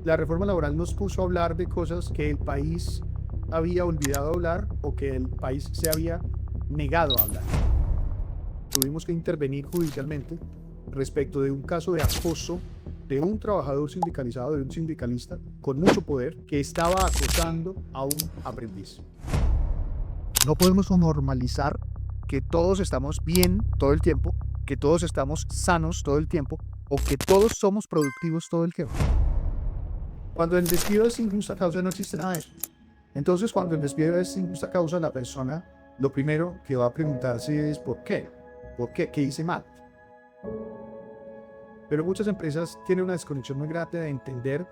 La reforma laboral nos puso a hablar de cosas que el país había olvidado hablar o que el país se había negado a hablar. Tuvimos que intervenir judicialmente respecto de un caso de acoso de un trabajador sindicalizado, de un sindicalista con mucho poder que estaba acosando a un aprendiz. No podemos normalizar que todos estamos bien todo el tiempo, que todos estamos sanos todo el tiempo o que todos somos productivos todo el tiempo. Cuando el despido es sin justa causa no existe nada de eso. Entonces, cuando el despido es sin justa causa, la persona lo primero que va a preguntarse es ¿por qué? ¿Por qué? ¿Qué hice mal? Pero muchas empresas tienen una desconexión muy grande de entender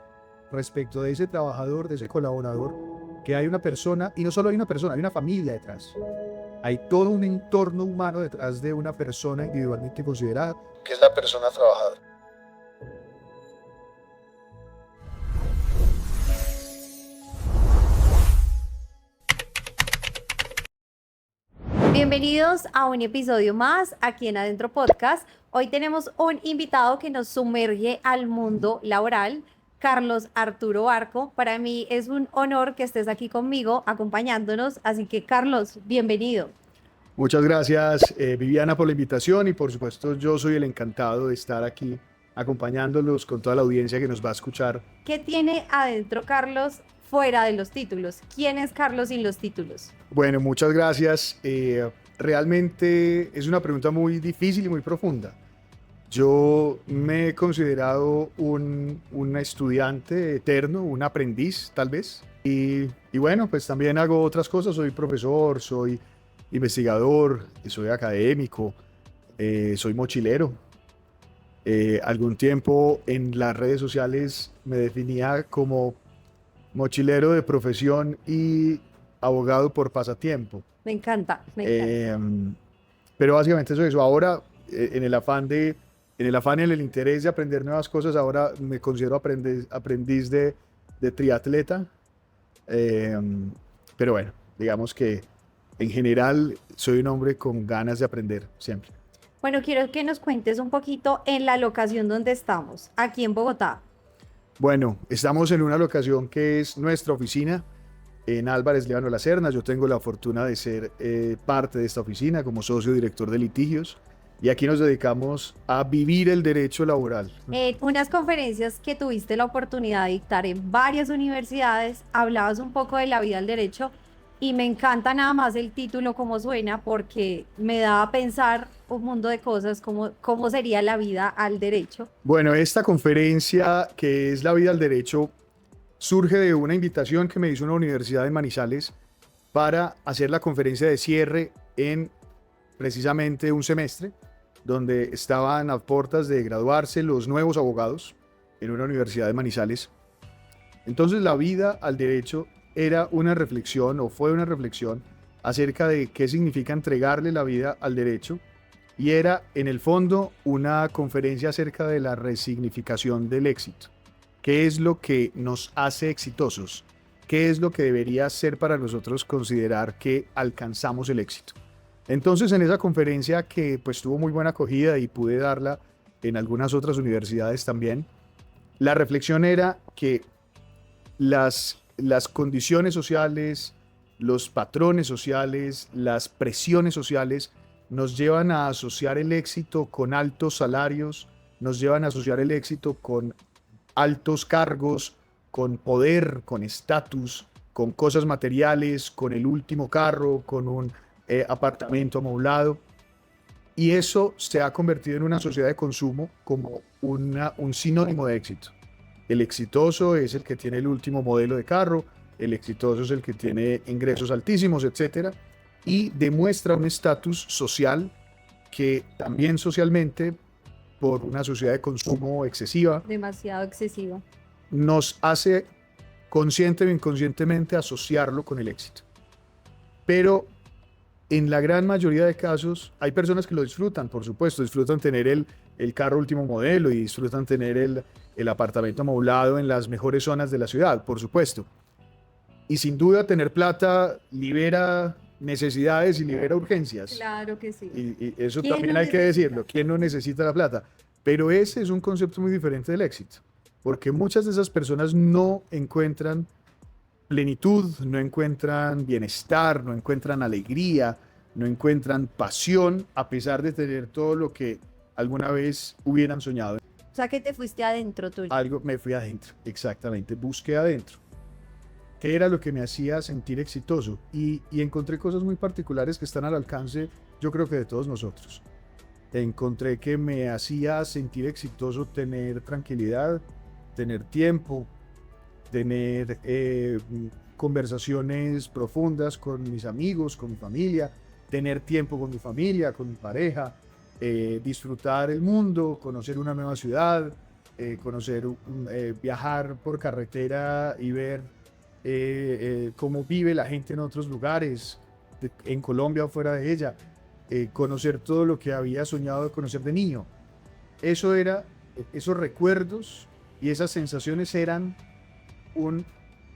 respecto de ese trabajador, de ese colaborador, que hay una persona, y no solo hay una persona, hay una familia detrás. Hay todo un entorno humano detrás de una persona individualmente considerada, que es la persona trabajadora. Bienvenidos a un episodio más aquí en Adentro Podcast. Hoy tenemos un invitado que nos sumerge al mundo laboral, Carlos Arturo Barco. Para mí es un honor que estés aquí conmigo, acompañándonos. Así que, Carlos, bienvenido. Muchas gracias, Viviana, por la invitación y por supuesto yo soy el encantado de estar aquí acompañándolos con toda la audiencia que nos va a escuchar. ¿Qué tiene adentro Carlos fuera de los títulos? ¿Quién es Carlos sin los títulos? Bueno, muchas gracias. Realmente es una pregunta muy difícil y muy profunda. Yo me he considerado un estudiante eterno, un aprendiz tal vez. Y bueno, pues también hago otras cosas. Soy profesor, soy investigador, soy académico, soy mochilero. Algún tiempo en las redes sociales me definía como mochilero de profesión y abogado por pasatiempo. Me encanta, me encanta. Pero básicamente eso es eso. Ahora, en el afán y en el interés de aprender nuevas cosas, ahora me considero aprendiz de triatleta. Pero bueno, digamos que en general soy un hombre con ganas de aprender siempre. Bueno, quiero que nos cuentes un poquito en la locación donde estamos, aquí en Bogotá. Bueno, estamos en una locación que es nuestra oficina en Álvarez Líbano La Serna. Yo tengo la fortuna de ser parte de esta oficina como socio director de litigios y aquí nos dedicamos a vivir el derecho laboral. Unas conferencias que tuviste la oportunidad de dictar en varias universidades, hablabas un poco de la vida al derecho y me encanta nada más el título, cómo suena, porque me da a pensar un mundo de cosas, cómo sería la vida al derecho. Bueno, esta conferencia que es la vida al derecho surge de una invitación que me hizo una universidad de Manizales para hacer la conferencia de cierre en precisamente un semestre donde estaban a puertas de graduarse los nuevos abogados en una universidad de Manizales. Entonces la vida al derecho era una reflexión o fue una reflexión acerca de qué significa entregarle la vida al derecho y era en el fondo una conferencia acerca de la resignificación del éxito. ¿Qué es lo que nos hace exitosos? ¿Qué es lo que debería ser para nosotros considerar que alcanzamos el éxito? Entonces, en esa conferencia que pues tuvo muy buena acogida y pude darla en algunas otras universidades también, la reflexión era que las condiciones sociales, los patrones sociales, las presiones sociales nos llevan a asociar el éxito con altos salarios, nos llevan a asociar el éxito con altos cargos, con poder, con estatus, con cosas materiales, con el último carro, con un apartamento amoblado. Y eso se ha convertido en una sociedad de consumo como un sinónimo de éxito. El exitoso es el que tiene el último modelo de carro, el exitoso es el que tiene ingresos altísimos, etc. Y demuestra un estatus social que también socialmente, por una sociedad de consumo excesiva, Demasiado excesivo. nos hace consciente o inconscientemente asociarlo con el éxito. Pero en la gran mayoría de casos hay personas que lo disfrutan, por supuesto, disfrutan tener el carro último modelo y disfrutan tener el apartamento amoblado en las mejores zonas de la ciudad, por supuesto. Y sin duda tener plata libera necesidades y libera urgencias. Claro que sí. Y eso ¿Quién también no hay que necesita? decirlo, ¿quién no necesita la plata? Pero ese es un concepto muy diferente del éxito. porque muchas de esas personas no encuentran plenitud, no encuentran bienestar, no encuentran alegría, no encuentran pasión, a pesar de tener todo lo que alguna vez hubieran soñado. O sea que te fuiste adentro tuyo. Algo me fui adentro, exactamente, busqué adentro. ¿Qué era lo que me hacía sentir exitoso? Y encontré cosas muy particulares que están al alcance, yo creo que de todos nosotros. Encontré que me hacía sentir exitoso tener tranquilidad, tener tiempo, tener conversaciones profundas con mis amigos, con mi familia, tener tiempo con mi familia, con mi pareja, disfrutar el mundo, conocer una nueva ciudad, viajar por carretera y ver cómo vive la gente en otros lugares, en Colombia o fuera de ella, conocer todo lo que había soñado de conocer de niño. Esos recuerdos y esas sensaciones eran un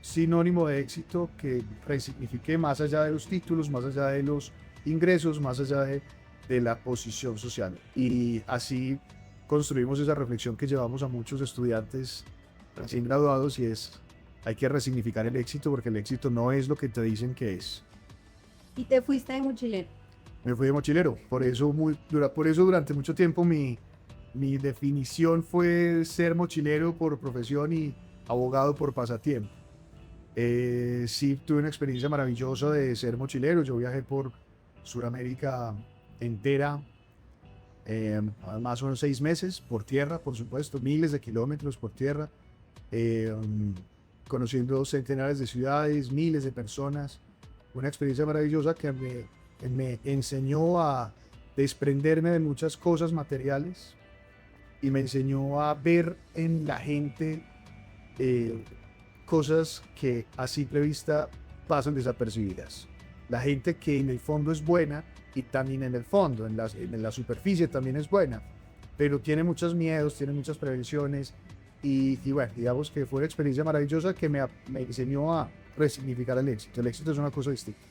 sinónimo de éxito que resignifiqué más allá de los títulos, más allá de los ingresos, más allá de la posición social. Y así construimos esa reflexión que llevamos a muchos estudiantes recién graduados, y hay que resignificar el éxito, porque el éxito no es lo que te dicen que es. Y te fuiste de mochilero. Me fui de mochilero, por eso durante mucho tiempo mi definición fue ser mochilero por profesión y abogado por pasatiempo. Sí, tuve una experiencia maravillosa de ser mochilero. Yo viajé por Sudamérica entera, más o menos 6 meses, por tierra, por supuesto, miles de kilómetros por tierra, conociendo centenares de ciudades, miles de personas. Una experiencia maravillosa que me enseñó a desprenderme de muchas cosas materiales y me enseñó a ver en la gente cosas que a simple vista pasan desapercibidas. La gente que en el fondo es buena, y también en el fondo, en la superficie también es buena, pero tiene muchos miedos, tiene muchas prevenciones, y bueno, digamos que fue una experiencia maravillosa que me enseñó a resignificar el éxito. El éxito es una cosa distinta.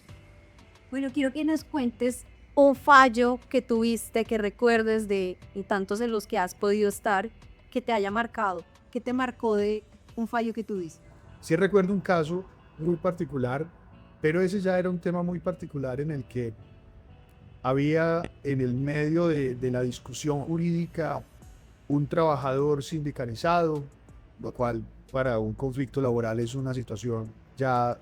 Bueno, quiero que nos cuentes un fallo que tuviste, que recuerdes de tantos en los que has podido estar, que te haya marcado. ¿Qué te marcó de un fallo que tuviste? Sí recuerdo un caso muy particular, pero ese ya era un tema muy particular en el que había en el medio de la discusión jurídica un trabajador sindicalizado, lo cual para un conflicto laboral es una situación ya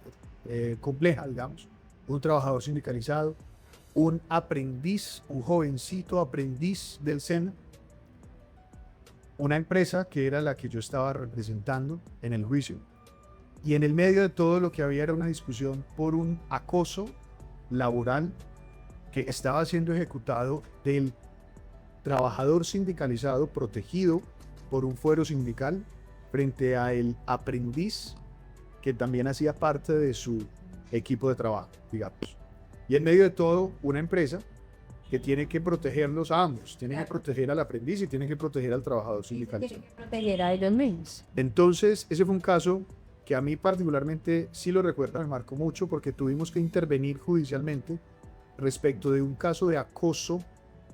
compleja, digamos. Un trabajador sindicalizado, un aprendiz, un jovencito aprendiz del SENA, una empresa que era la que yo estaba representando en el juicio. Y en el medio de todo lo que había era una discusión por un acoso laboral que estaba siendo ejecutado del trabajador sindicalizado protegido por un fuero sindical frente a el aprendiz que también hacía parte de su equipo de trabajo, digamos. Y en medio de todo, una empresa que tiene que protegerlos a ambos, tiene que proteger al aprendiz y tiene que proteger al trabajador sindicalizado. Tiene que proteger a ellos mismos. Entonces, ese fue un caso que a mí particularmente sí lo recuerdo, me marcó mucho, porque tuvimos que intervenir judicialmente respecto de un caso de acoso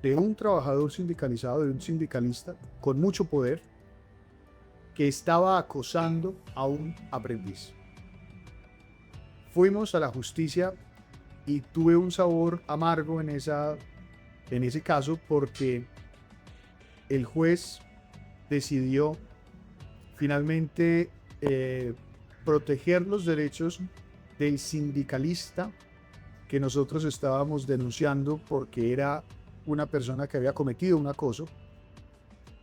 de un trabajador sindicalizado, de un sindicalista con mucho poder, que estaba acosando a un aprendiz. Fuimos a la justicia y tuve un sabor amargo en ese caso, porque el juez decidió finalmente proteger los derechos del sindicalista que nosotros estábamos denunciando, porque era una persona que había cometido un acoso,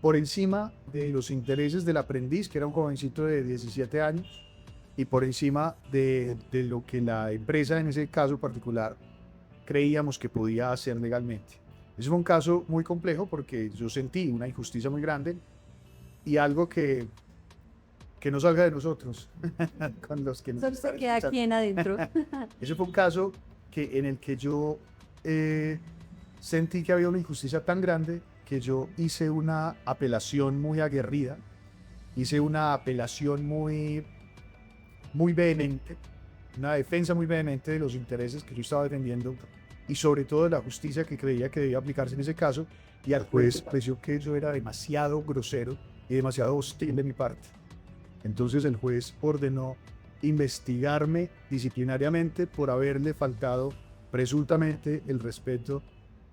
por encima de los intereses del aprendiz, que era un jovencito de 17 años, y por encima de lo que la empresa en ese caso particular creíamos que podía hacer legalmente. Ese fue un caso muy complejo, porque yo sentí una injusticia muy grande y algo que no salga de nosotros, con los que Solo se queda aquí en adentro. Ese fue un caso en el que yo sentí que había una injusticia tan grande que yo hice una apelación muy aguerrida, hice una apelación muy vehemente, una defensa muy vehemente de los intereses que yo estaba defendiendo y sobre todo de la justicia que creía que debía aplicarse en ese caso, y al juez pareció que eso era demasiado grosero y demasiado hostil de mi parte. Entonces el juez ordenó investigarme disciplinariamente por haberle faltado presuntamente el respeto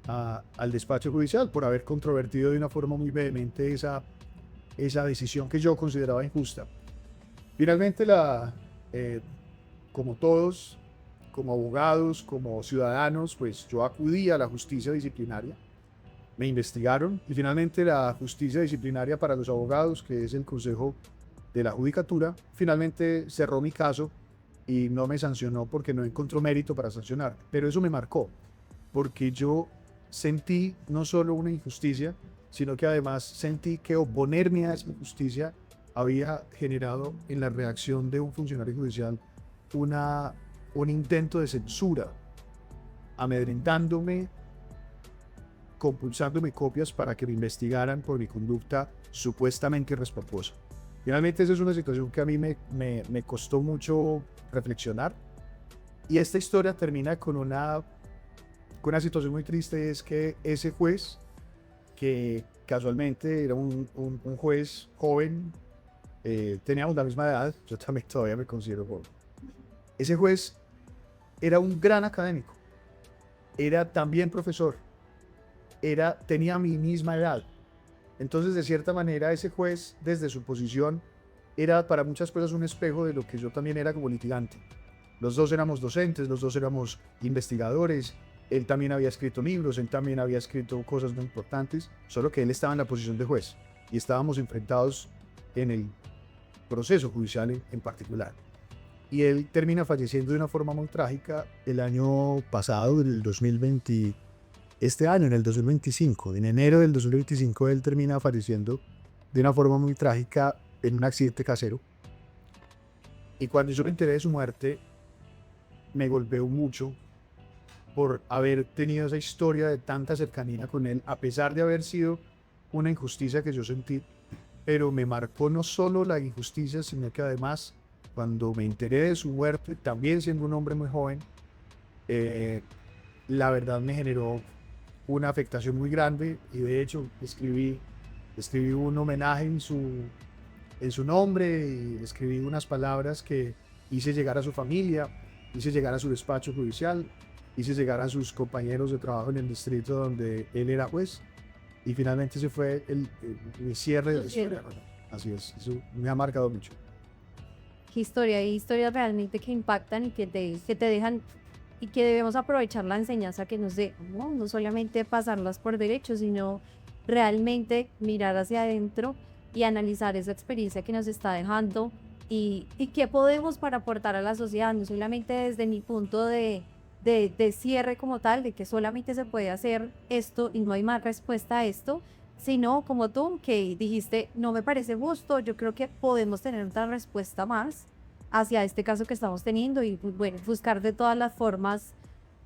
al despacho judicial, por haber controvertido de una forma muy vehemente esa decisión que yo consideraba injusta. Finalmente, como todos, como abogados, como ciudadanos, pues yo acudí a la justicia disciplinaria, me investigaron y finalmente la justicia disciplinaria para los abogados, que es el Consejo de la Judicatura, finalmente cerró mi caso y no me sancionó porque no encontró mérito para sancionar. Pero eso me marcó, porque yo sentí no solo una injusticia, sino que además sentí que oponerme a esa injusticia había generado en la reacción de un funcionario judicial un intento de censura, amedrentándome, compulsándome copias para que me investigaran por mi conducta supuestamente irrespetuosa. Finalmente, esa es una situación que a mí me costó mucho reflexionar. Y esta historia termina con una situación muy triste, es que ese juez, que casualmente era un juez joven, teníamos la misma edad, yo también todavía me considero joven. Ese juez era un gran académico, era también profesor, tenía mi misma edad. Entonces, de cierta manera, ese juez, desde su posición, era para muchas cosas un espejo de lo que yo también era como litigante. Los dos éramos docentes, los dos éramos investigadores, él también había escrito libros, él también había escrito cosas muy importantes, solo que él estaba en la posición de juez y estábamos enfrentados en el proceso judicial en particular. Y él termina falleciendo de una forma muy trágica el año pasado, en el 2020. Este año, en el 2025, en enero del 2025, él termina falleciendo de una forma muy trágica en un accidente casero. Y cuando yo me enteré de su muerte, me golpeó mucho por haber tenido esa historia de tanta cercanía con él, a pesar de haber sido una injusticia que yo sentí. Pero me marcó no solo la injusticia, sino que además, cuando me enteré de su muerte, también siendo un hombre muy joven, la verdad me generó una afectación muy grande y de hecho escribí un homenaje en su nombre y escribí unas palabras que hice llegar a su familia, hice llegar a su despacho judicial, hice llegar a sus compañeros de trabajo en el distrito donde él era juez y finalmente ese fue el cierre de la historia. Así es, eso me ha marcado mucho. Qué historia, hay historias realmente que impactan y que te dejan y que debemos aprovechar la enseñanza que nos dejan, ¿no? No solamente pasarlas por derecho, sino realmente mirar hacia adentro y analizar esa experiencia que nos está dejando y qué podemos para aportar a la sociedad, no solamente desde mi punto de cierre como tal, de que solamente se puede hacer esto y no hay más respuesta a esto, sino como tú que dijiste, no me parece justo, yo creo que podemos tener otra respuesta más hacia este caso que estamos teniendo y bueno, buscar de todas las formas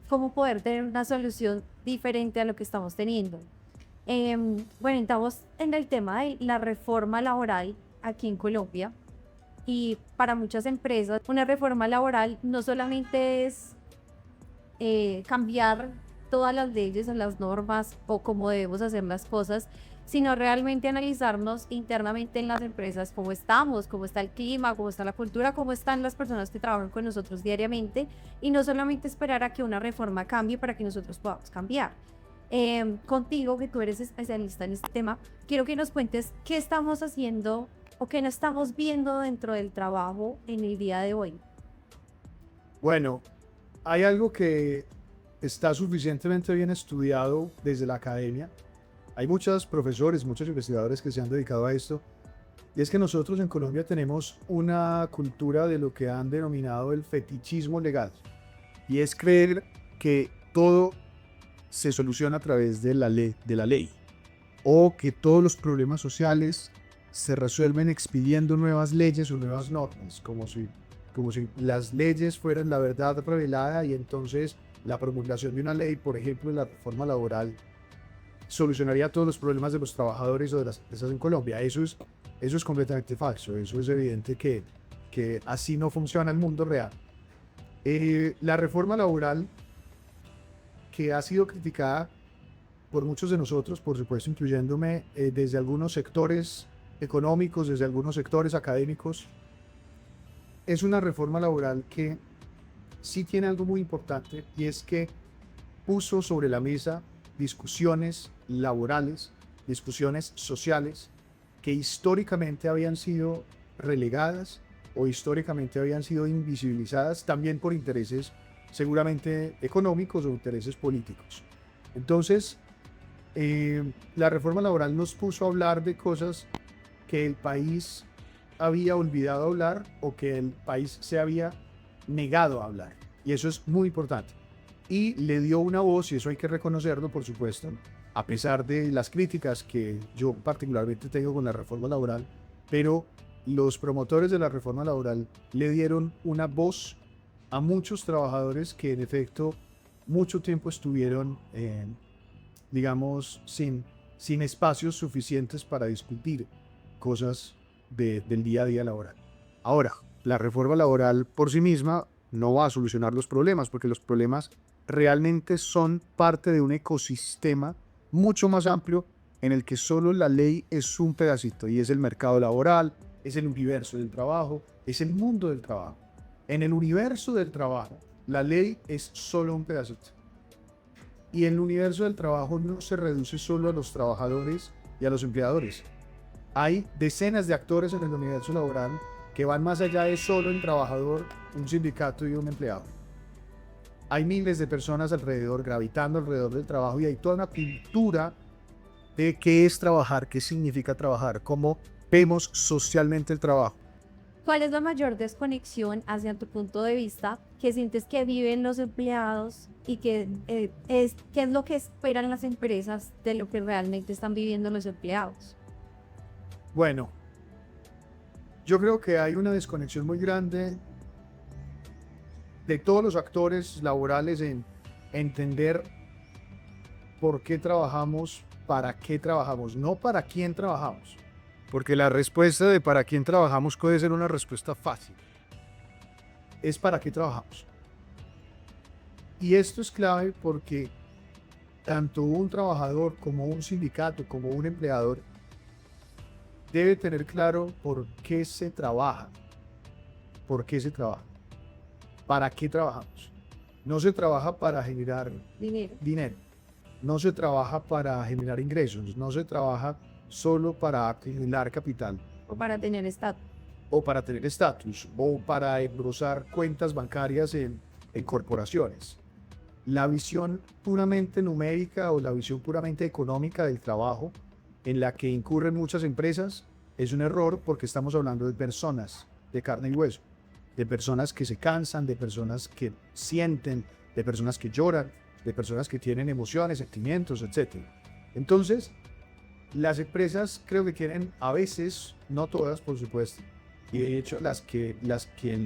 cómo poder tener una solución diferente a lo que estamos teniendo. Bueno, estamos en el tema de la reforma laboral aquí en Colombia y para muchas empresas una reforma laboral no solamente es cambiar todas las leyes o las normas o cómo debemos hacer las cosas, sino realmente analizarnos internamente en las empresas, cómo estamos, cómo está el clima, cómo está la cultura, cómo están las personas que trabajan con nosotros diariamente y no solamente esperar a que una reforma cambie para que nosotros podamos cambiar. Contigo, que tú eres especialista en este tema, quiero que nos cuentes qué estamos haciendo o qué no estamos viendo dentro del trabajo en el día de hoy. Bueno, hay algo que está suficientemente bien estudiado desde la academia. Hay muchos profesores, muchos investigadores que se han dedicado a esto. Y es que nosotros en Colombia tenemos una cultura de lo que han denominado el fetichismo legal. Y es creer que todo se soluciona a través de la ley. O que todos los problemas sociales se resuelven expidiendo nuevas leyes o nuevas normas. Como si las leyes fueran la verdad revelada y entonces la promulgación de una ley, por ejemplo, la reforma laboral, solucionaría todos los problemas de los trabajadores o de las empresas en Colombia. Eso es completamente falso. Eso es evidente que así no funciona el mundo real. La reforma laboral, que ha sido criticada por muchos de nosotros, por supuesto incluyéndome, desde algunos sectores económicos, desde algunos sectores académicos. Es una reforma laboral que sí tiene algo muy importante, y es que puso sobre la mesa discusiones laborales, discusiones sociales que históricamente habían sido relegadas o históricamente habían sido invisibilizadas, también por intereses seguramente económicos o intereses políticos. Entonces, la reforma laboral nos puso a hablar de cosas que el país había olvidado hablar o que el país se había negado a hablar. Y eso es muy importante. Y le dio una voz, y eso hay que reconocerlo, por supuesto, a pesar de las críticas que yo particularmente tengo con la reforma laboral, pero los promotores de la reforma laboral le dieron una voz a muchos trabajadores que en efecto mucho tiempo estuvieron, digamos, sin espacios suficientes para discutir cosas del día a día laboral. Ahora, la reforma laboral por sí misma no va a solucionar los problemas, porque los problemas realmente son parte de un ecosistema mucho más amplio en el que solo la ley es un pedacito, y es el mercado laboral, es el universo del trabajo, es el mundo del trabajo. En el universo del trabajo, la ley es solo un pedacito. Y el universo del trabajo no se reduce solo a los trabajadores y a los empleadores. Hay decenas de actores en el universo laboral que van más allá de solo el trabajador, un sindicato y un empleado. Hay miles de personas alrededor, gravitando alrededor del trabajo, y hay toda una cultura de qué es trabajar, qué significa trabajar, cómo vemos socialmente el trabajo. ¿Cuál es la mayor desconexión hacia tu punto de vista que sientes que viven los empleados y qué es lo que esperan las empresas de lo que realmente están viviendo los empleados? Bueno, yo creo que hay una desconexión muy grande de todos los actores laborales en entender por qué trabajamos, para qué trabajamos, no para quién trabajamos. Porque la respuesta de para quién trabajamos puede ser una respuesta fácil. Es para qué trabajamos. Y esto es clave porque tanto un trabajador como un sindicato, como un empleador, debe tener claro por qué se trabaja. ¿Por qué se trabaja? ¿Para qué trabajamos? No se trabaja para generar dinero. No se trabaja para generar ingresos. No se trabaja solo para acumular capital. O para tener estatus. O para tener estatus. O para engrosar cuentas bancarias en corporaciones. La visión puramente numérica o la visión puramente económica del trabajo, en la que incurren muchas empresas, es un error, porque estamos hablando de personas de carne y hueso, de personas que se cansan, de personas que sienten, de personas que lloran, de personas que tienen emociones, sentimientos, etc. Entonces, las empresas creo que quieren, a veces, no todas por supuesto, y de hecho las que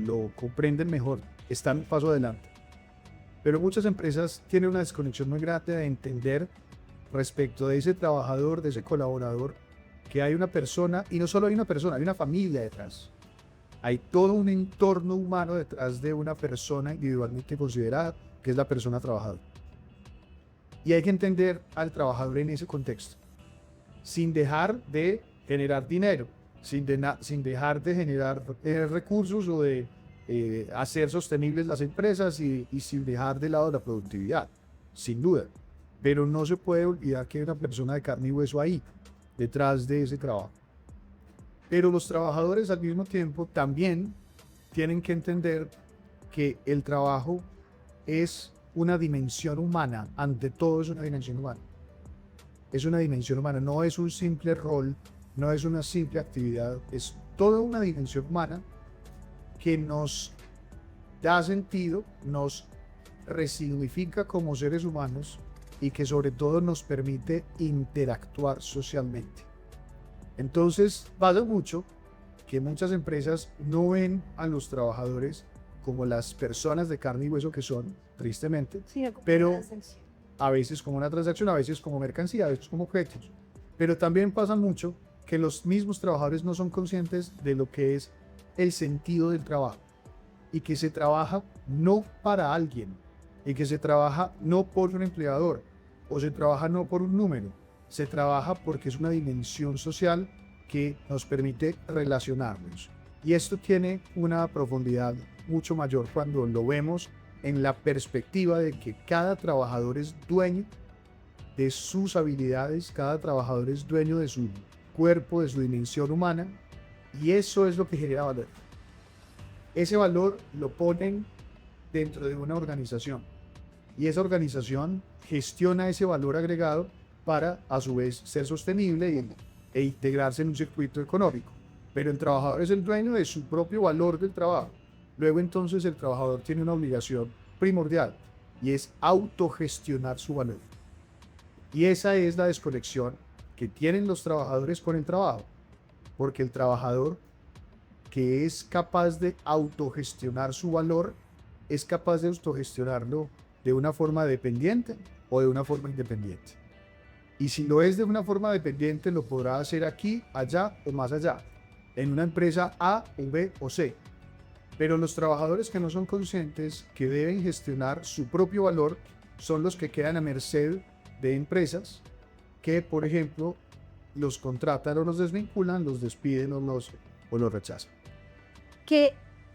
lo comprenden mejor están un paso adelante, pero muchas empresas tienen una desconexión muy grande de entender respecto de ese trabajador, de ese colaborador, que hay una persona, y no solo hay una persona, hay una familia detrás. Hay todo un entorno humano detrás de una persona individualmente considerada, que es la persona trabajadora. Y hay que entender al trabajador en ese contexto, sin dejar de generar dinero, sin dejar de generar recursos o de hacer sostenibles las empresas, y sin dejar de lado la productividad, sin duda. Pero no se puede olvidar que hay una persona de carne y hueso ahí, detrás de ese trabajo. Pero los trabajadores al mismo tiempo también tienen que entender que el trabajo es una dimensión humana, ante todo es una dimensión humana. Es una dimensión humana, no es un simple rol, no es una simple actividad, es toda una dimensión humana que nos da sentido, nos resignifica como seres humanos, y que sobre todo nos permite interactuar socialmente. Entonces pasa mucho que muchas empresas no ven a los trabajadores como las personas de carne y hueso que son, tristemente, Sí, pero a veces como una transacción, a veces como mercancía, a veces como objetos. Pero también pasa mucho que los mismos trabajadores no son conscientes de lo que es el sentido del trabajo, y que se trabaja no para alguien, y que se trabaja no por un empleador, o se trabaja no por un número, se trabaja porque es una dimensión social que nos permite relacionarnos. Y esto tiene una profundidad mucho mayor cuando lo vemos en la perspectiva de que cada trabajador es dueño de sus habilidades, cada trabajador es dueño de su cuerpo, de su dimensión humana, y eso es lo que genera valor. Ese valor lo ponen dentro de una organización, y esa organización gestiona ese valor agregado para, a su vez, ser sostenible e integrarse en un circuito económico. Pero el trabajador es el dueño de su propio valor del trabajo. Luego entonces el trabajador tiene una obligación primordial y es autogestionar su valor. Y esa es la desconexión que tienen los trabajadores con el trabajo, porque el trabajador que es capaz de autogestionar su valor es capaz de autogestionarlo de una forma dependiente o de una forma independiente. Y si lo es de una forma dependiente, lo podrá hacer aquí, allá o más allá, en una empresa A, o B o C. Pero los trabajadores que no son conscientes que deben gestionar su propio valor son los que quedan a merced de empresas que, por ejemplo, los contratan o los desvinculan, los despiden o los rechazan. ¿Qué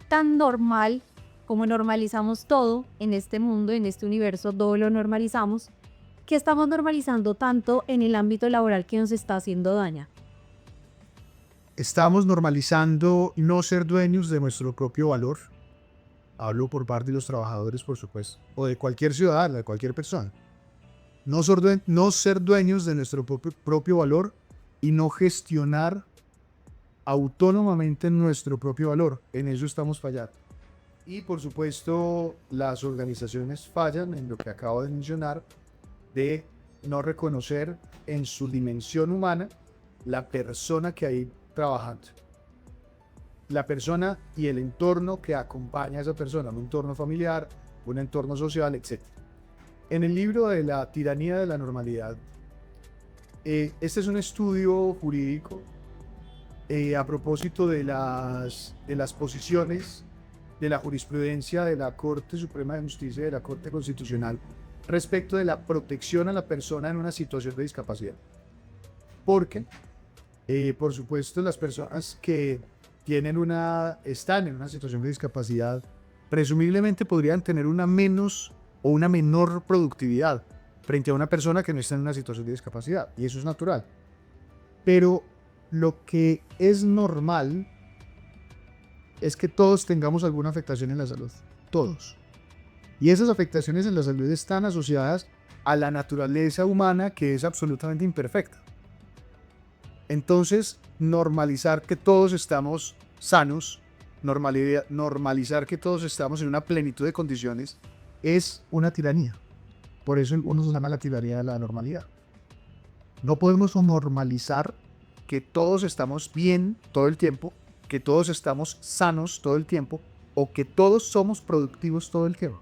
tan normal, como normalizamos todo en este mundo, en este universo, todo lo normalizamos, que estamos normalizando tanto en el ámbito laboral que nos está haciendo daño? Estamos normalizando no ser dueños de nuestro propio valor. Hablo por parte de los trabajadores, por supuesto, o de cualquier ciudadano, de cualquier persona. No ser dueños de nuestro propio valor y no gestionar autónomamente nuestro propio valor. En eso estamos fallando. Y por supuesto, las organizaciones fallan en lo que acabo de mencionar, de no reconocer en su dimensión humana la persona que hay trabajando. La persona y el entorno que acompaña a esa persona, un entorno familiar, un entorno social, etc. En el libro de La tiranía de la normalidad, este es un estudio jurídico a propósito de las posiciones de la jurisprudencia de la Corte Suprema de Justicia y de la Corte Constitucional respecto de la protección a la persona en una situación de discapacidad. Porque, por supuesto, las personas que están en una situación de discapacidad presumiblemente podrían tener una menos o una menor productividad frente a una persona que no está en una situación de discapacidad, y eso es natural. Pero lo que es normal es que todos tengamos alguna afectación en la salud, todos. Y esas afectaciones en la salud están asociadas a la naturaleza humana, que es absolutamente imperfecta. Entonces, normalizar que todos estamos sanos, normalizar que todos estamos en una plenitud de condiciones, es una tiranía. Por eso uno se llama la tiranía de la normalidad. No podemos normalizar que todos estamos bien todo el tiempo, que todos estamos sanos todo el tiempo, o que todos somos productivos todo el tiempo.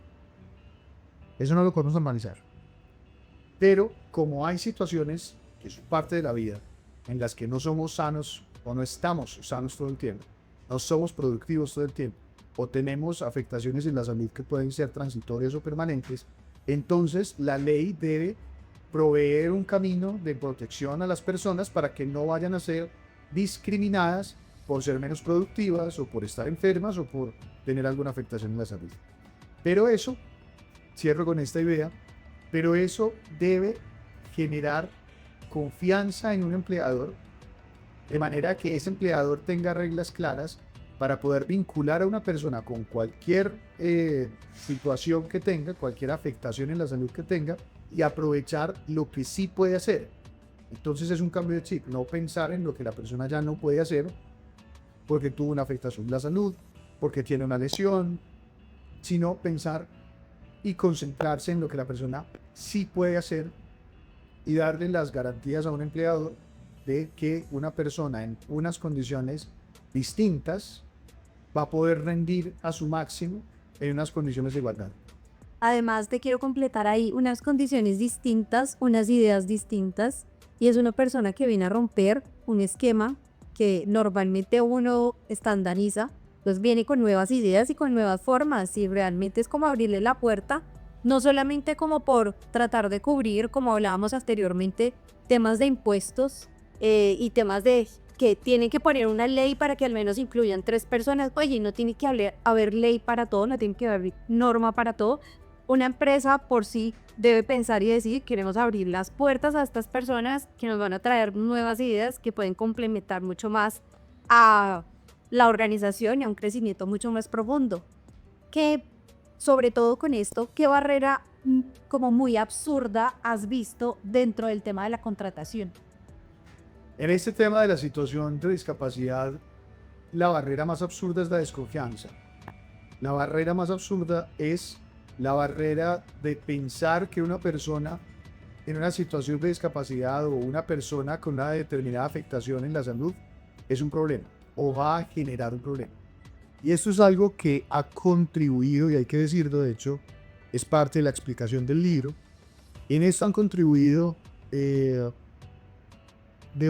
Eso no lo podemos normalizar. Pero como hay situaciones que son parte de la vida en las que no somos sanos o no estamos sanos todo el tiempo, no somos productivos todo el tiempo, o tenemos afectaciones en la salud que pueden ser transitorias o permanentes, entonces la ley debe proveer un camino de protección a las personas para que no vayan a ser discriminadas por ser menos productivas o por estar enfermas o por tener alguna afectación en la salud. Pero eso, cierro con esta idea, pero eso debe generar confianza en un empleador, de manera que ese empleador tenga reglas claras para poder vincular a una persona con cualquier situación que tenga, cualquier afectación en la salud que tenga, y aprovechar lo que sí puede hacer. Entonces es un cambio de chip, no pensar en lo que la persona ya no puede hacer porque tuvo una afectación en la salud, porque tiene una lesión, sino pensar y concentrarse en lo que la persona sí puede hacer y darle las garantías a un empleador de que una persona en unas condiciones distintas va a poder rendir a su máximo en unas condiciones de igualdad. Además, te quiero completar ahí unas condiciones distintas, unas ideas distintas, y es una persona que viene a romper un esquema que normalmente uno estandariza, pues viene con nuevas ideas y con nuevas formas, y realmente es como abrirle la puerta, no solamente como por tratar de cubrir, como hablábamos anteriormente, temas de impuestos y temas de que tienen que poner una ley para que al menos incluyan 3 personas. Oye, no tiene que haber ley para todo, no tiene que haber norma para todo. Una empresa por sí debe pensar y decir, queremos abrir las puertas a estas personas que nos van a traer nuevas ideas que pueden complementar mucho más a la organización y a un crecimiento mucho más profundo. Que, sobre todo con esto, ¿qué barrera como muy absurda has visto dentro del tema de la contratación? En este tema de la situación de discapacidad, la barrera más absurda es la desconfianza. La barrera más absurda es la barrera de pensar que una persona en una situación de discapacidad o una persona con una determinada afectación en la salud es un problema o va a generar un problema. Y esto es algo que ha contribuido, y hay que decirlo, de hecho, es parte de la explicación del libro. En esto han contribuido de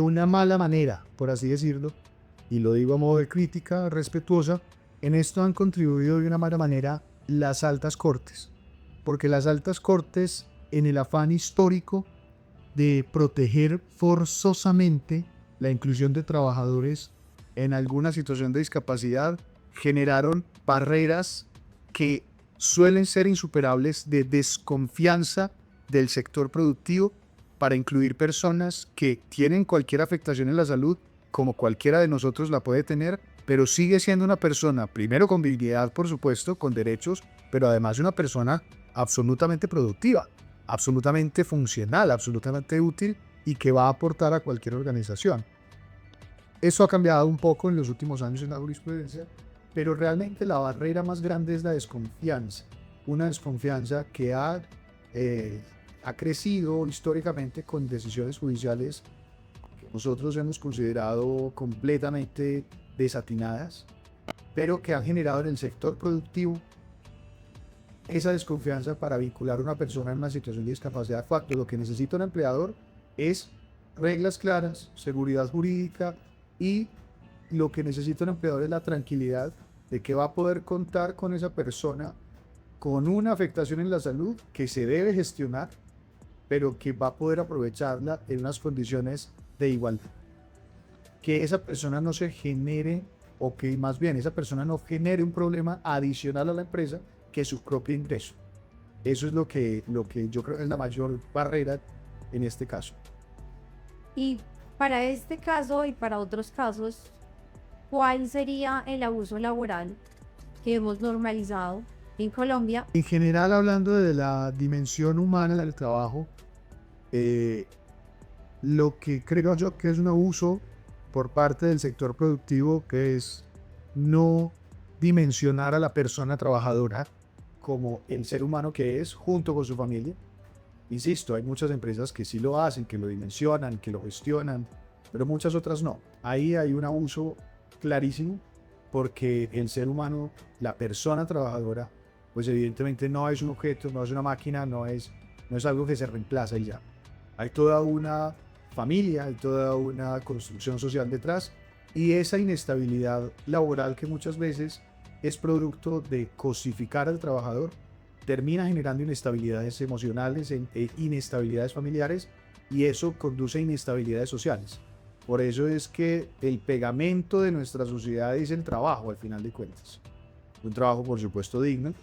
una mala manera, por así decirlo, y lo digo a modo de crítica respetuosa, en esto han contribuido de una mala manera las altas cortes, porque las altas cortes, en el afán histórico de proteger forzosamente la inclusión de trabajadores en alguna situación de discapacidad, generaron barreras que suelen ser insuperables de desconfianza del sector productivo para incluir personas que tienen cualquier afectación en la salud, como cualquiera de nosotros la puede tener, pero sigue siendo una persona, primero con dignidad, por supuesto, con derechos, pero además una persona absolutamente productiva, absolutamente funcional, absolutamente útil y que va a aportar a cualquier organización. Eso ha cambiado un poco en los últimos años en la jurisprudencia, pero realmente la barrera más grande es la desconfianza. Una desconfianza que ha crecido históricamente con decisiones judiciales que nosotros hemos considerado completamente desatinadas, pero que han generado en el sector productivo esa desconfianza para vincular a una persona en una situación de discapacidad de facto. Lo que necesita un empleador es reglas claras, seguridad jurídica, y lo que necesita un empleador es la tranquilidad de que va a poder contar con esa persona con una afectación en la salud que se debe gestionar, pero que va a poder aprovecharla en unas condiciones de igualdad. Que esa persona no se genere, o que más bien esa persona no genere un problema adicional a la empresa que su propio ingreso. Eso es lo que yo creo que es la mayor barrera en este caso. Y para este caso y para otros casos, ¿cuál sería el abuso laboral que hemos normalizado en Colombia? En general, hablando de la dimensión humana del trabajo, lo que creo yo que es un abuso por parte del sector productivo, que es no dimensionar a la persona trabajadora como el ser humano que es, junto con su familia. Insisto, hay muchas empresas que sí lo hacen, que lo dimensionan, que lo gestionan, pero muchas otras no. Ahí hay un abuso clarísimo, porque el ser humano, la persona trabajadora, pues evidentemente no es un objeto, no es una máquina, no es algo que se reemplaza y ya. Hay toda una familia, hay toda una construcción social detrás, y esa inestabilidad laboral, que muchas veces es producto de cosificar al trabajador, termina generando inestabilidades emocionales e inestabilidades familiares, y eso conduce a inestabilidades sociales. Por eso es que el pegamento de nuestra sociedad es el trabajo, al final de cuentas. Un trabajo, por supuesto, digno.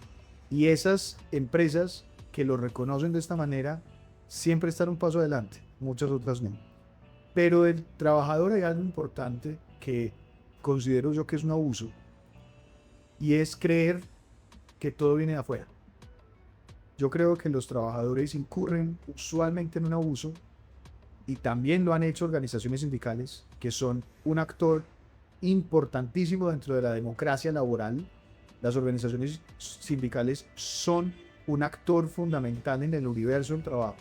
Y esas empresas que lo reconocen de esta manera siempre están un paso adelante, muchas otras no. Pero el trabajador, hay algo importante que considero yo que es un abuso, y es creer que todo viene de afuera. Yo creo que los trabajadores incurren usualmente en un abuso, y también lo han hecho organizaciones sindicales, que son un actor importantísimo dentro de la democracia laboral. Las organizaciones sindicales son un actor fundamental en el universo del trabajo,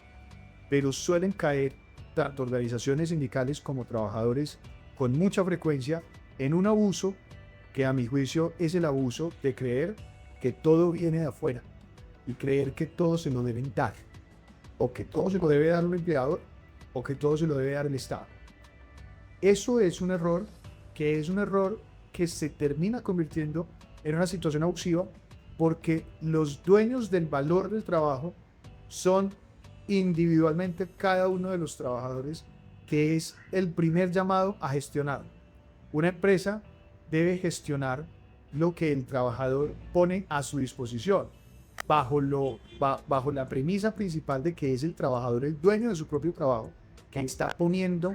pero suelen caer tanto organizaciones sindicales como trabajadores con mucha frecuencia en un abuso que, a mi juicio, es el abuso de creer que todo viene de afuera y creer que todo se lo deben dar, o que todo se lo debe dar un empleador, o que todo se lo debe dar el Estado. Eso es un error que se termina convirtiendo en una situación abusiva, porque los dueños del valor del trabajo son individualmente cada uno de los trabajadores, que es el primer llamado a gestionarlo. Una empresa debe gestionar lo que el trabajador pone a su disposición, bajo la premisa principal de que es el trabajador el dueño de su propio trabajo, que está poniendo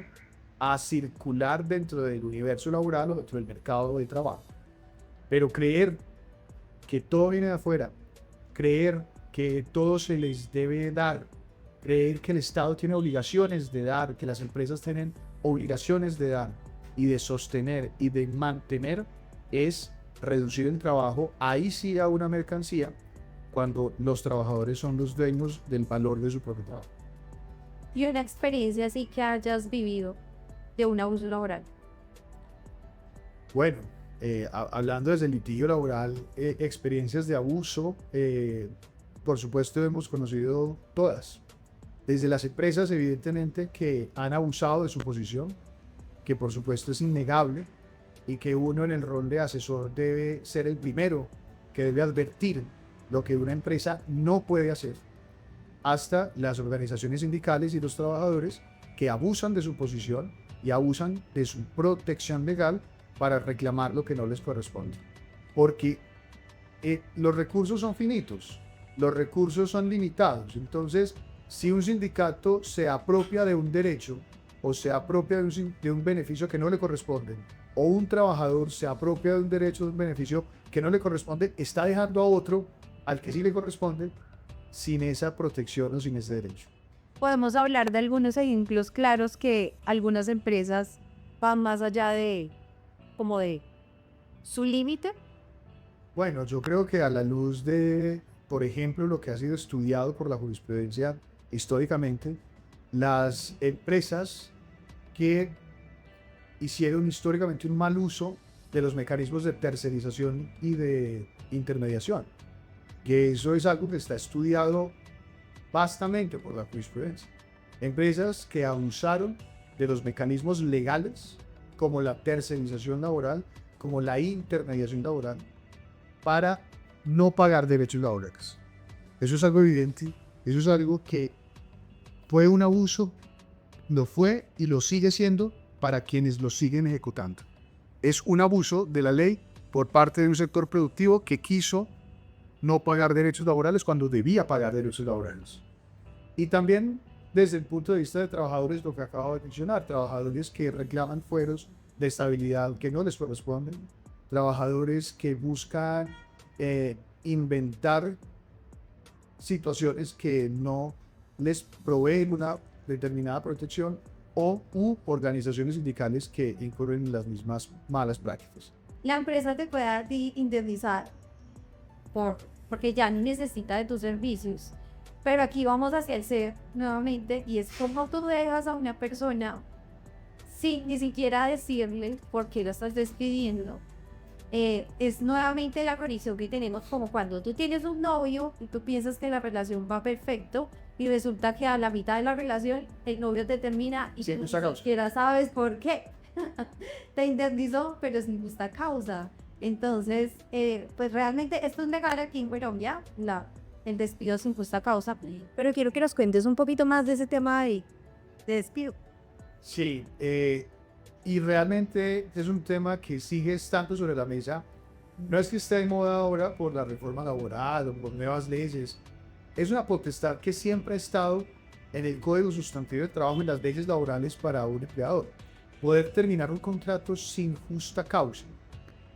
a circular dentro del universo laboral o dentro del mercado de trabajo. Pero creer que todo viene de afuera, creer que todo se les debe dar, creer que el Estado tiene obligaciones de dar, que las empresas tienen obligaciones de dar y de sostener y de mantener, es reducir el trabajo, ahí sí, a una mercancía, cuando los trabajadores son los dueños del valor de su propio trabajo. Y una experiencia así que hayas vivido de un abuso laboral. Bueno, hablando desde el litigio laboral, experiencias de abuso, por supuesto hemos conocido todas. Desde las empresas, evidentemente, que han abusado de su posición, que por supuesto es innegable, y que uno en el rol de asesor debe ser el primero que debe advertir lo que una empresa no puede hacer, hasta las organizaciones sindicales y los trabajadores que abusan de su posición y abusan de su protección legal para reclamar lo que no les corresponde. Porque los recursos son finitos, los recursos son limitados. Entonces, si un sindicato se apropia de un derecho o se apropia de un beneficio que no le corresponde, o un trabajador se apropia de un derecho, de un beneficio que no le corresponde, está dejando a otro, al que sí le corresponde, sin esa protección o sin ese derecho. Podemos hablar de algunos ejemplos claros que algunas empresas van más allá de su límite. Bueno, yo creo que a la luz de, por ejemplo, lo que ha sido estudiado por la jurisprudencia históricamente, las empresas que hicieron históricamente un mal uso de los mecanismos de tercerización y de intermediación, que eso es algo que está estudiado vastamente por la jurisprudencia. Empresas que abusaron de los mecanismos legales, como la tercerización laboral, como la intermediación laboral, para no pagar derechos laborales. Eso es algo evidente, eso es algo que fue un abuso, lo fue y lo sigue siendo para quienes lo siguen ejecutando. Es un abuso de la ley por parte de un sector productivo que quiso no pagar derechos laborales cuando debía pagar derechos laborales. Y también desde el punto de vista de trabajadores, lo que acabo de mencionar, trabajadores que reclaman fueros de estabilidad que no les corresponden, trabajadores que buscan inventar situaciones que no les proveen una determinada protección, o organizaciones sindicales que incurren en las mismas malas prácticas. La empresa te puede a ti indemnizar porque ya no necesita de tus servicios. Pero aquí vamos hacia el ser nuevamente, y es como tú dejas a una persona sin ni siquiera decirle por qué la estás despidiendo. Es nuevamente la condición que tenemos, como cuando tú tienes un novio y tú piensas que la relación va perfecto y resulta que a la mitad de la relación el novio te termina y tú ni siquiera sabes por qué. Te indemnizó, pero sin justa causa. Entonces, pues realmente esto es legal aquí en Colombia, el despido sin justa causa. Pero quiero que nos cuentes un poquito más de ese tema de despido. Sí, y realmente es un tema que sigue estando sobre la mesa. No es que esté de moda ahora por la reforma laboral o por nuevas leyes. Es una potestad que siempre ha estado en el Código Sustantivo de Trabajo, en las leyes laborales, para un empleador. Poder terminar un contrato sin justa causa.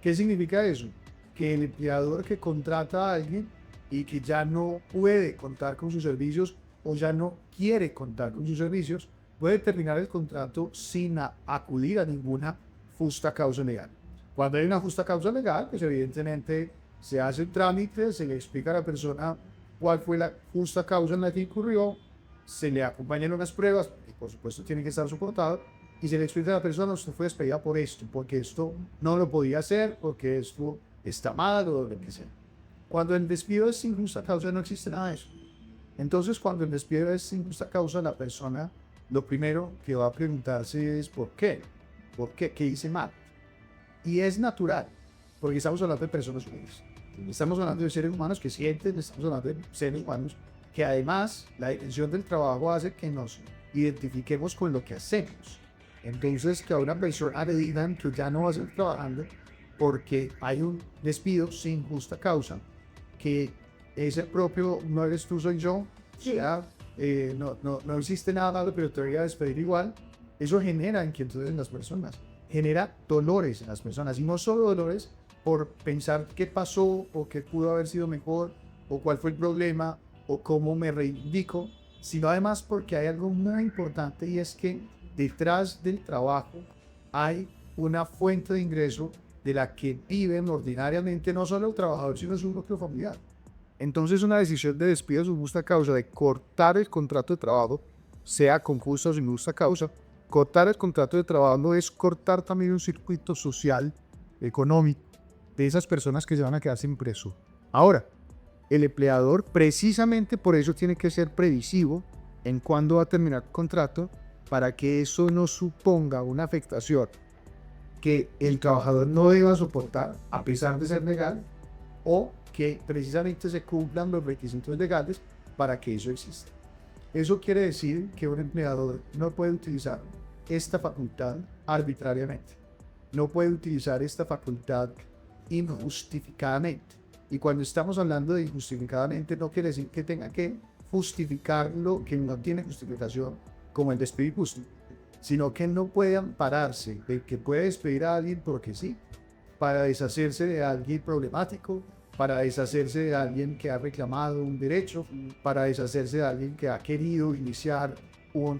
¿Qué significa eso? Que el empleador que contrata a alguien y que ya no puede contar con sus servicios o ya no quiere contar con sus servicios, puede terminar el contrato sin acudir a ninguna justa causa legal. Cuando hay una justa causa legal, pues evidentemente se hace el trámite, se le explica a la persona cuál fue la justa causa en la que incurrió, se le acompañan unas pruebas, y por supuesto tiene que estar soportado, y se le explica a la persona: usted fue despedida por esto, porque esto no lo podía hacer, porque esto está mal o lo que sea. Cuando el despido es sin justa causa, no existe nada de eso. Entonces, cuando el despido es sin justa causa, la persona lo primero que va a preguntarse es ¿por qué? ¿Por qué? ¿Qué hice mal? Y es natural, porque estamos hablando de personas humanas. Estamos hablando de seres humanos que sienten, estamos hablando de seres humanos que además la dimensión del trabajo hace que nos identifiquemos con lo que hacemos. Entonces, que a una persona le digan que ya no va a seguir trabajando porque hay un despido sin justa causa, que ese propio no eres tú, soy yo, ya no existe nada malo, pero te voy a despedir igual. Eso genera inquietudes en las personas, genera dolores en las personas, y no solo dolores por pensar qué pasó o qué pudo haber sido mejor o cuál fue el problema o cómo me reivindico, sino además porque hay algo muy importante, y es que detrás del trabajo hay una fuente de ingreso de la que viven ordinariamente no solo el trabajador, sino su propio familiar. Entonces, una decisión de despido sin justa causa, de cortar el contrato de trabajo, sea con justa o sin justa causa, cortar el contrato de trabajo no es cortar también un circuito social, económico, de esas personas que se van a quedar sin ingreso. Ahora, el empleador precisamente por eso tiene que ser previsivo en cuándo va a terminar el contrato, para que eso no suponga una afectación que el trabajador no deba soportar a pesar de ser legal, o que precisamente se cumplan los requisitos legales para que eso exista. Eso quiere decir que un empleador no puede utilizar esta facultad arbitrariamente, no puede utilizar esta facultad injustificadamente. Y cuando estamos hablando de injustificadamente, no quiere decir que tenga que justificar lo que no tiene justificación, como el despido injusto, sino que no puede ampararse de que puede despedir a alguien porque sí, para deshacerse de alguien problemático, para deshacerse de alguien que ha reclamado un derecho, para deshacerse de alguien que ha querido iniciar un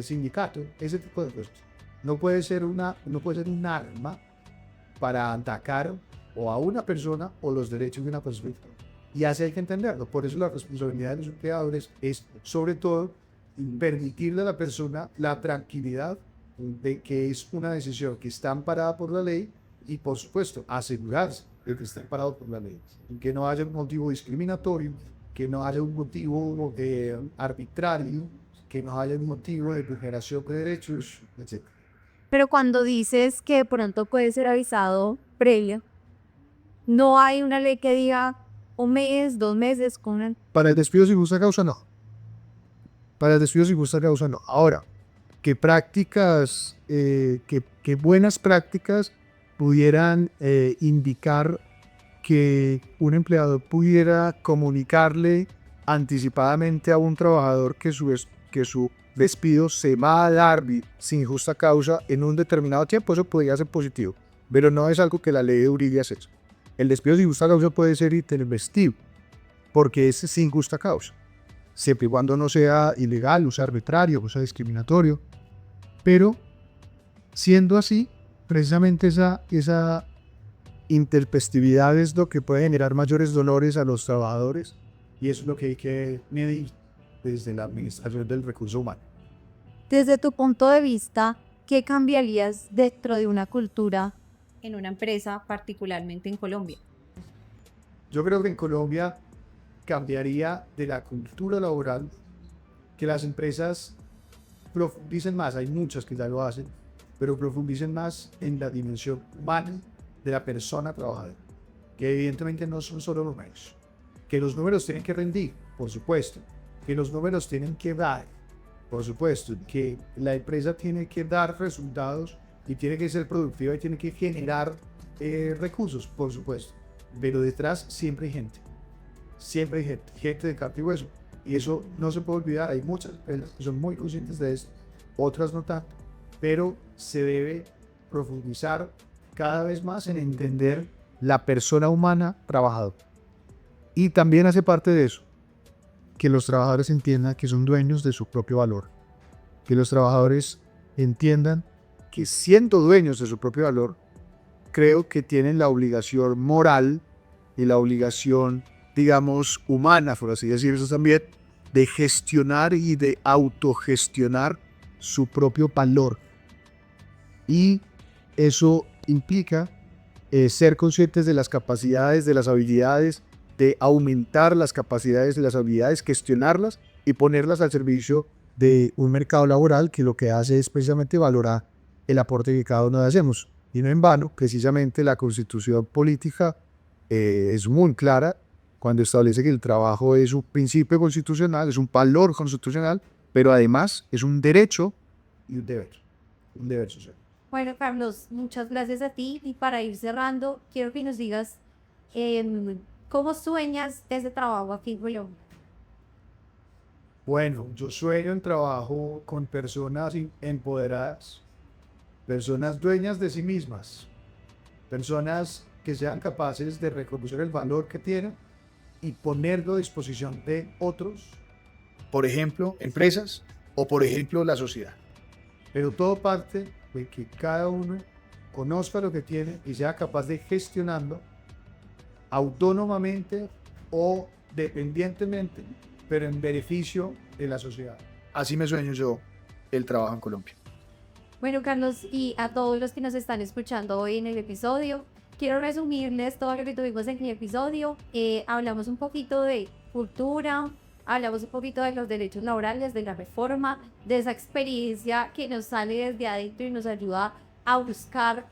sindicato, ese tipo de cosas. No puede ser un arma para atacar o a una persona o los derechos de una persona. Y así hay que entenderlo. Por eso la responsabilidad de los empleadores es, sobre todo, permitirle a la persona la tranquilidad de que es una decisión que está amparada por la ley, y, por supuesto, asegurarse de que está amparado por la ley, que no haya un motivo discriminatorio, que no haya un motivo arbitrario, que no haya un motivo de vulneración de derechos, etc. Pero cuando dices que de pronto puede ser avisado previo, no hay una ley que diga un mes, 2 meses con una... Para el despido sin justa causa, no. Para el despido sin justa causa, no. Ahora, ¿qué prácticas, qué buenas prácticas pudieran indicar que un empleador pudiera comunicarle anticipadamente a un trabajador que su despido se va a dar sin justa causa en un determinado tiempo? Eso podría ser positivo, pero no es algo que la ley obligue a hacer. El despido sin justa causa puede ser intempestivo, porque es sin justa causa, siempre y cuando no sea ilegal, no sea arbitrario, no sea discriminatorio. Pero siendo así, precisamente esa intempestividad es lo que puede generar mayores dolores a los trabajadores, y eso es lo que hay que medir desde la administración del recurso humano. Desde tu punto de vista, ¿qué cambiarías dentro de una cultura En una empresa, particularmente en Colombia. Yo creo que en Colombia cambiaría de la cultura laboral, que las empresas profundicen más, hay muchas que ya lo hacen, pero profundicen más en la dimensión humana de la persona trabajadora, que evidentemente no son solo números, que los números tienen que rendir, por supuesto, que los números tienen que dar, por supuesto, que la empresa tiene que dar resultados y tiene que ser productiva y tiene que generar recursos, por supuesto, pero detrás siempre hay gente de carne y hueso, y eso no se puede olvidar. Hay muchas empresas que son muy conscientes de esto, otras no tanto, pero se debe profundizar cada vez más en entender la persona humana trabajadora. Y también hace parte de eso que los trabajadores entiendan que son dueños de su propio valor, que los trabajadores entiendan que, siendo dueños de su propio valor, creo que tienen la obligación moral y la obligación, digamos, humana, por así decirlo también, de gestionar y de autogestionar su propio valor. Y eso implica ser conscientes de las capacidades, de las habilidades, de aumentar las capacidades de las habilidades, gestionarlas y ponerlas al servicio de un mercado laboral que lo que hace es precisamente valorar el aporte que cada uno hacemos. Y no en vano, precisamente la Constitución política es muy clara cuando establece que el trabajo es un principio constitucional, es un valor constitucional, pero además es un derecho y un deber. un deber social. Bueno, Carlos, muchas gracias a ti. Y para ir cerrando, quiero que nos digas cómo sueñas ese trabajo aquí en Colombia. Bueno, yo sueño en trabajo con personas empoderadas, personas dueñas de sí mismas, personas que sean capaces de reconocer el valor que tienen y ponerlo a disposición de otros, por ejemplo, empresas o por ejemplo la sociedad. Pero todo parte de que cada uno conozca lo que tiene y sea capaz de gestionarlo autónomamente o dependientemente, pero en beneficio de la sociedad. Así me sueño yo el trabajo en Colombia. Bueno, Carlos, y a todos los que nos están escuchando hoy en el episodio, quiero resumirles todo lo que tuvimos en el episodio. Hablamos un poquito de cultura, hablamos un poquito de los derechos laborales, de la reforma, de esa experiencia que nos sale desde adentro y nos ayuda a buscar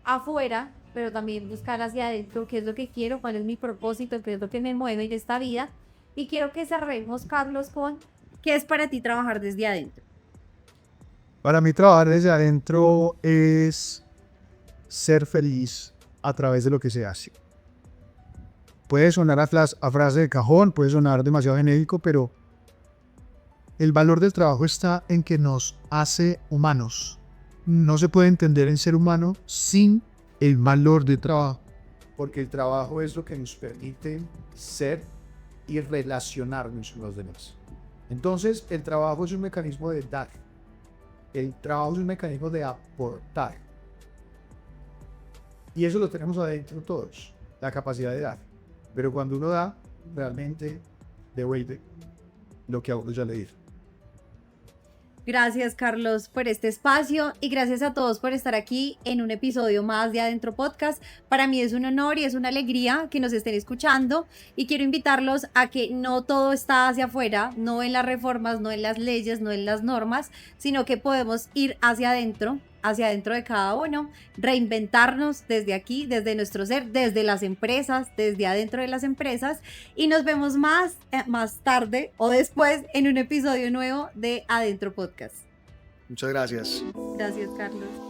afuera, pero también buscar hacia adentro qué es lo que quiero, cuál es mi propósito, qué es lo que me mueve en esta vida. Y quiero que cerremos, Carlos, con ¿qué es para ti trabajar desde adentro? Para mí trabajar desde adentro es ser feliz a través de lo que se hace. Puede sonar a frase de cajón, puede sonar demasiado genérico, pero el valor del trabajo está en que nos hace humanos. No se puede entender el ser humano sin el valor del trabajo. Porque el trabajo es lo que nos permite ser y relacionarnos con los demás. Entonces, el trabajo es un mecanismo de dar. El trabajo es un mecanismo de aportar. Y eso lo tenemos adentro todos, la capacidad de dar. Pero cuando uno da, realmente devuelve lo que a uno ya le dio. Gracias, Carlos, por este espacio y gracias a todos por estar aquí en un episodio más de Adentro Podcast. Para mí es un honor y es una alegría que nos estén escuchando y quiero invitarlos a que no todo está hacia afuera, no en las reformas, no en las leyes, no en las normas, sino que podemos ir hacia adentro de cada uno, reinventarnos desde aquí, desde nuestro ser, desde las empresas, desde adentro de las empresas y nos vemos más tarde o después en un episodio nuevo de Adentro Podcast. Muchas gracias. Gracias, Carlos.